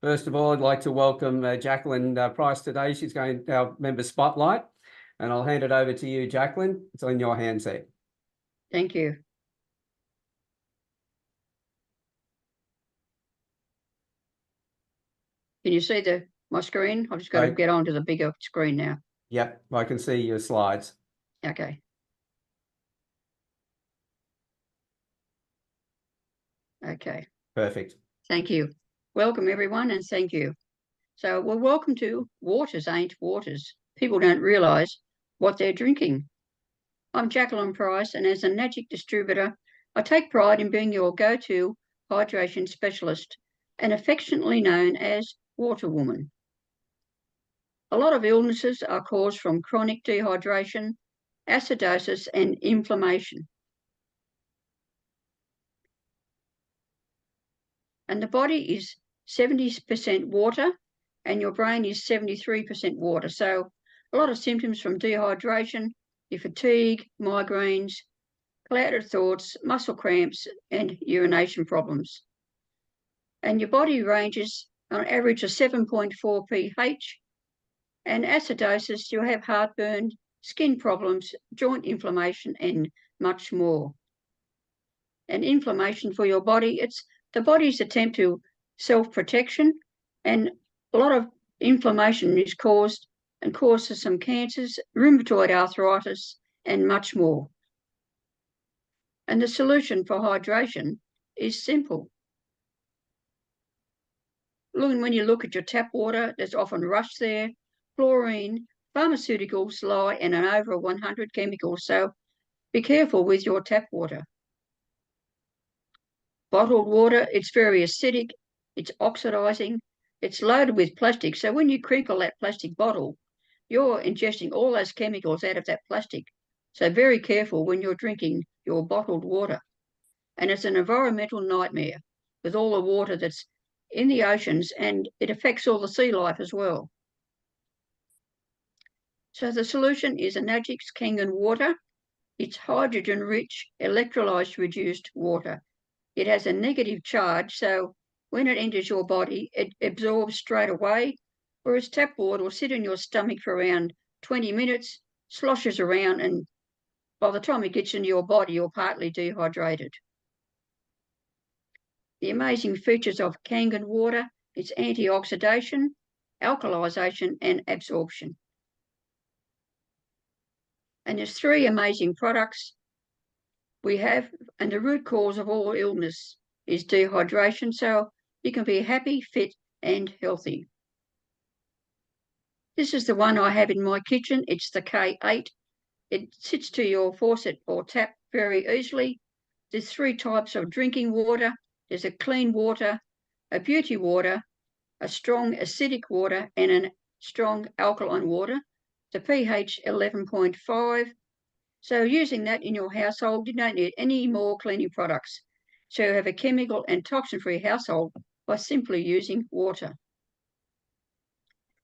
First of all, I'd like to welcome Jacqueline Price today. She's going to our member spotlight, and I'll hand it over to you, Jacqueline. It's on your hands there. Thank you. Can you see my screen? I've just got to get onto the bigger screen now. Yep, I can see your slides. Okay. Okay. Perfect. Thank you. Welcome, everyone, and thank you. So, well, welcome to Waters Ain't Waters. People don't realise what they're drinking. I'm Jacqueline Price, and as a Enagic distributor, I take pride in being your go-to hydration specialist and affectionately known as Water Woman. A lot of illnesses are caused from chronic dehydration, acidosis, and inflammation. And the body is 70% water and your brain is 73% water. So a lot of symptoms from dehydration, your fatigue, migraines, clouded thoughts, muscle cramps, and urination problems. And your body ranges on average of 7.4 pH. And acidosis, you'll have heartburn, skin problems, joint inflammation, and much more. And inflammation for your body, it's the body's attempt to self-protection, and a lot of inflammation is caused and causes some cancers, rheumatoid arthritis, and much more. And the solution for hydration is simple. When you look at your tap water, there's often rust there, chlorine, pharmaceuticals, lye, and an over 100 chemicals. So be careful with your tap water. Bottled water, it's very acidic, it's oxidizing, it's loaded with plastic. So when you crinkle that plastic bottle, you're ingesting all those chemicals out of that plastic. So very careful when you're drinking your bottled water. And it's an environmental nightmare with all the water that's in the oceans, and it affects all the sea life as well. So the solution is Enagic Kangen Water. It's hydrogen-rich, electrolyzed reduced water. It has a negative charge, so when it enters your body, it absorbs straight away, whereas tap water will sit in your stomach for around 20 minutes, sloshes around, and by the time it gets into your body, you're partly dehydrated. The amazing features of Kangen water, it's antioxidation, alkalization, and absorption. And there's 3 amazing products we have, and the root cause of all illness is dehydration, so you can be happy, fit, and healthy. This is the one I have in my kitchen. It's the K8. It sits to your faucet or tap very easily. There's 3 types of drinking water. There's a clean water, a beauty water, a strong acidic water, and a strong alkaline water. The pH 11.5. So using that in your household, you don't need any more cleaning products. So you have a chemical and toxin-free household by simply using water.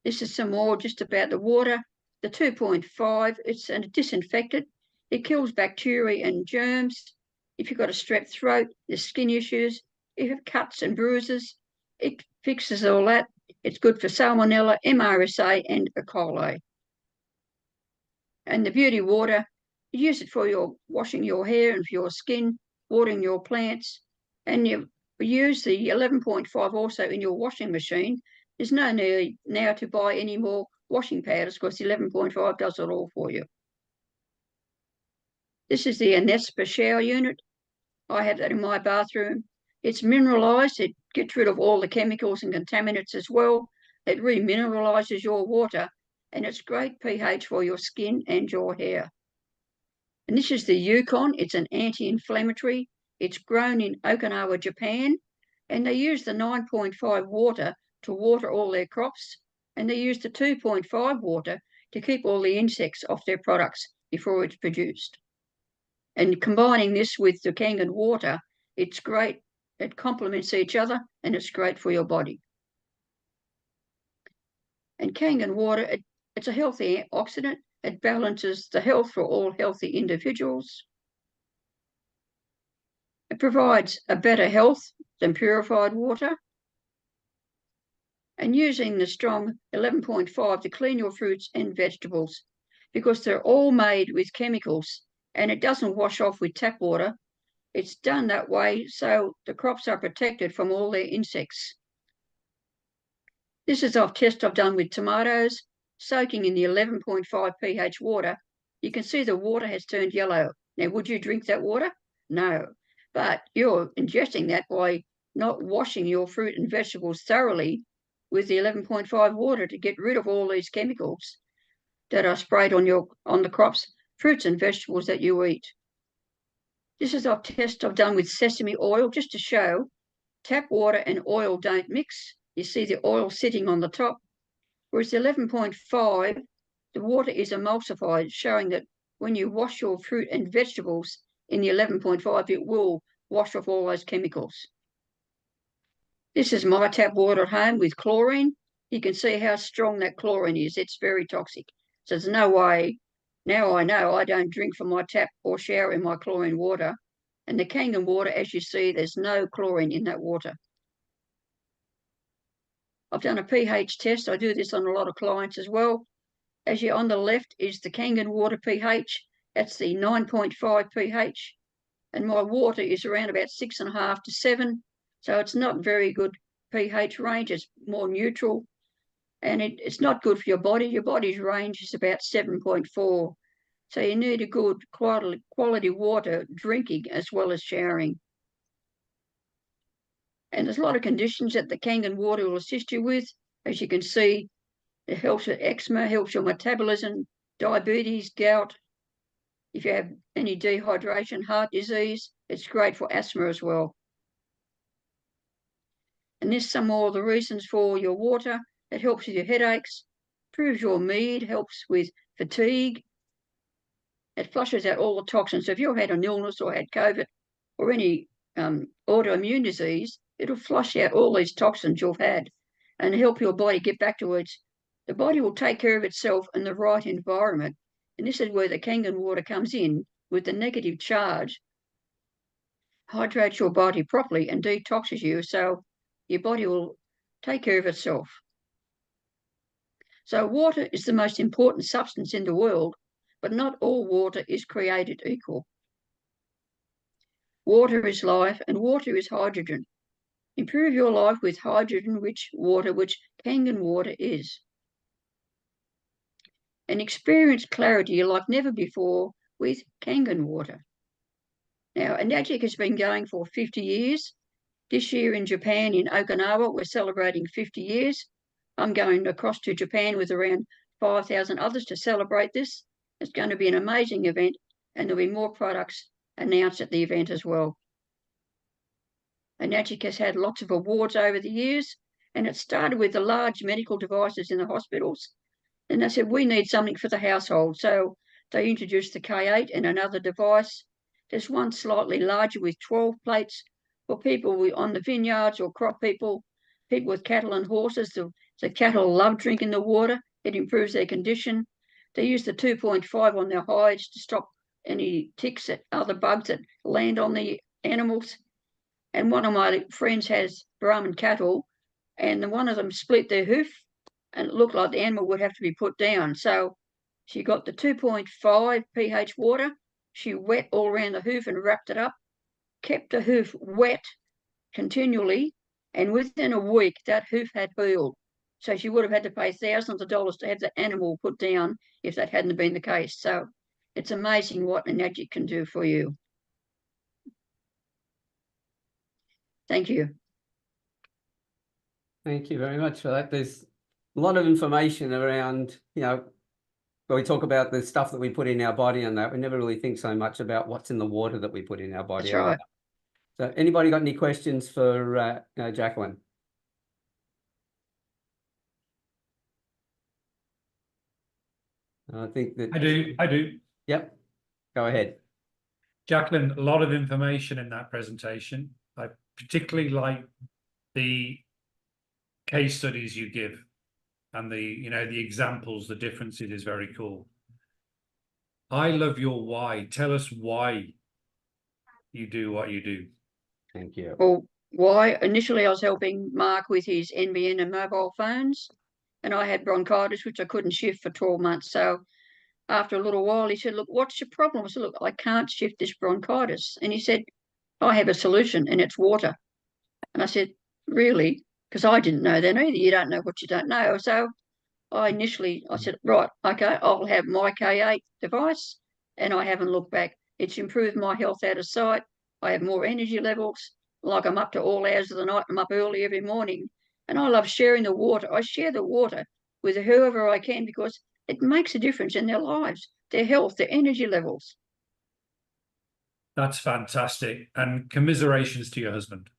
This is some more just about the water. The 2.5, it's a disinfectant. It kills bacteria and germs. If you've got a strep throat, there's skin issues, if you have cuts and bruises, it fixes all that. It's good for salmonella, MRSA, and E. coli. And the beauty water, you use it for your washing your hair and for your skin, watering your plants, and you use the 11.5 also in your washing machine. There's no need now to buy any more washing powders because the 11.5 does it all for you. This is the Anespa shower unit. I have that in my bathroom. It's mineralized. It gets rid of all the chemicals and contaminants as well. It remineralizes your water, and it's great pH for your skin and your hair. And this is the Yukon. It's an anti-inflammatory. It's grown in Okinawa, Japan, and they use the 9.5 water to water all their crops, and they use the 2.5 water to keep all the insects off their products before it's produced. And combining this with the Kangen water, it's great. It complements each other, and it's great for your body. And Kangen water, it's a healthy antioxidant. It balances the health for all healthy individuals. It provides a better health than purified water. and using the strong 11.5 to clean your fruits and vegetables, because they're all made with chemicals and it doesn't wash off with tap water. It's done that way so the crops are protected from all their insects. This is a test I've done with tomatoes, soaking in the 11.5 pH water. You can see the water has turned yellow. Now, would you drink that water? No, but you're ingesting that by not washing your fruit and vegetables thoroughly with the 11.5 water to get rid of all these chemicals that are sprayed on the crops, fruits and vegetables that you eat. This is a test I've done with sesame oil just to show tap water and oil don't mix. You see the oil sitting on the top, whereas the 11.5, the water is emulsified, showing that when you wash your fruit and vegetables in the 11.5, it will wash off all those chemicals. This is my tap water at home with chlorine. You can see how strong that chlorine is. It's very toxic. So there's no way. Now I know I don't drink from my tap or shower in my chlorine water. And the Kangen water, as you see, there's no chlorine in that water. I've done a pH test. I do this on a lot of clients as well. As you're on the left is the Kangen water pH. That's the 9.5 pH. And my water is around about 6.5 to 7. So it's not very good pH range. It's more neutral. And it's not good for your body. Your body's range is about 7.4. So you need a good quality water drinking as well as showering. And there's a lot of conditions that the Kangen water will assist you with. As you can see, it helps with eczema, helps your metabolism, diabetes, gout. If you have any dehydration, heart disease, it's great for asthma as well. And there's some more of the reasons for your water. It helps with your headaches, improves your mood, helps with fatigue. It flushes out all the toxins. So if you've had an illness or had COVID or any autoimmune disease, it'll flush out all these toxins you've had and help your body get back to its. The body will take care of itself in the right environment. And this is where the Kangen water comes in with the negative charge. Hydrates your body properly and detoxes you so your body will take care of itself. So water is the most important substance in the world, but not all water is created equal. Water is life and water is hydrogen. Improve your life with hydrogen-rich water, which Kangen water is. And experience clarity like never before with Kangen water. Now, Enagic has been going for 50 years. This year in Japan, in Okinawa, we're celebrating 50 years. I'm going across to Japan with around 5,000 others to celebrate this. It's going to be an amazing event, and there'll be more products announced at the event as well. Enagic has had lots of awards over the years, and it started with the large medical devices in the hospitals. And they said, we need something for the household. So they introduced the K8 and another device. There's one slightly larger with 12 plates for people on the vineyards or crop people with cattle and horses. The cattle love drinking the water. It improves their condition. They use the 2.5 on their hides to stop any ticks and other bugs that land on the animals. And one of my friends has Brahman cattle, and one of them split their hoof, and it looked like the animal would have to be put down. So she got the 2.5 pH water. She wet all around the hoof and wrapped it up, kept the hoof wet continually, and within a week, that hoof had healed. So she would have had to pay thousands of dollars to have the animal put down if that hadn't been the case. So it's amazing what Enagic can do for you. Thank you. Thank you very much for that. There's a lot of information around, when we talk about the stuff that we put in our body and that, we never really think so much about what's in the water that we put in our body. That's right. So anybody got any questions for Jacqueline? I think that... I do. Yep. Go ahead. Jacqueline, a lot of information in that presentation. I particularly like the case studies you give and the examples, the differences is very cool. I love your why. Tell us why you do what you do. Thank you. Well, Why? Initially, I was helping Mark with his NBN and mobile phones, and I had bronchitis, which I couldn't shift for 12 months. So after a little while, he said, "Look, what's your problem?" I said, "Look, I can't shift this bronchitis." And he said, "I have a solution, and it's water." And I said, "Really?" Because I didn't know then either. You don't know what you don't know. So I said, "Right, okay, I'll have my K8 device," and I haven't looked back. It's improved my health out of sight. I have more energy levels. Like I'm up to all hours of the night. I'm up early every morning, and I love sharing the water. I share the water with whoever I can because it makes a difference in their lives, their health, their energy levels. That's fantastic. And commiserations to your husband.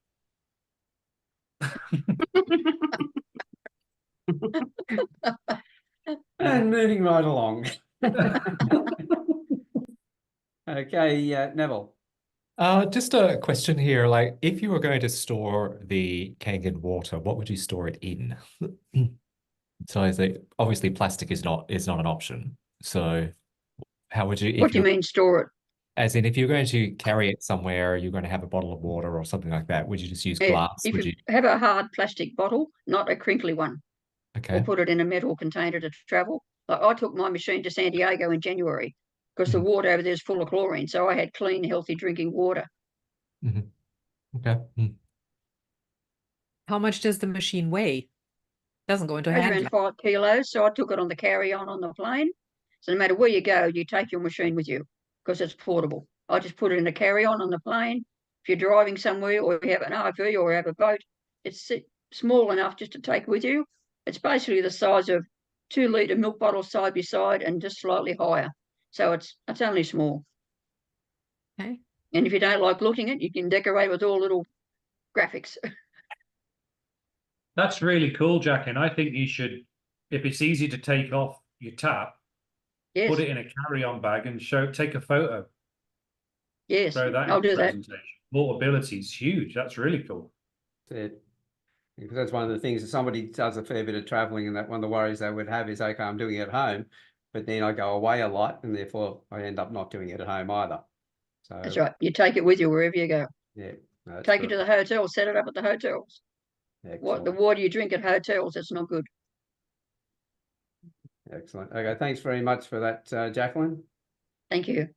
And moving right along. Okay, Neville. Just a question here. Like, if you were going to store the Kangen water, what would you store it in? So is it obviously plastic is not an option. So how would you, What if do you you, mean store it? as in if you're going to carry it somewhere, you're going to have a bottle of water or something like that, would you just use glass? If Would you you? have a hard plastic bottle, not a crinkly one, or Okay. put it in a metal container to travel. Like I took my machine to San Diego in January because the Mhm. water over there is full of chlorine. So I had clean, healthy drinking water. Mhm. Okay. How much does the machine weigh? Doesn't go into a Weighs hand. around 5 kilos. So I took it on the carry-on on the plane. So no matter where you go, you take your machine with you because it's portable. I just put it in a carry-on on the plane. If you're driving somewhere or you have an RV or you have a boat, it's small enough just to take with you. It's basically the size of 2-litre milk bottles side by side and just slightly higher. So it's only small. Okay. And if you don't like looking at it, you can decorate with all little graphics. That's really cool, Jack. And I think you should, if it's easy to take off your tap, Yes, put it in a carry-on bag and take a photo. yes, Throw that I'll in the do that. presentation. Portability is huge. That's really cool. Because that's one of the things, if somebody does a fair bit of traveling, and that one of the worries they would have is, okay, I'm doing it at home, but then I go away a lot, and therefore I end up not doing it at home either. So That's right. You take it with you wherever you go. yeah, no, Take it to the hotel, set it up at the hotels. What the excellent. water you drink at hotels, it's not good. Excellent. Okay, thanks very much for that, Jacqueline. Thank you.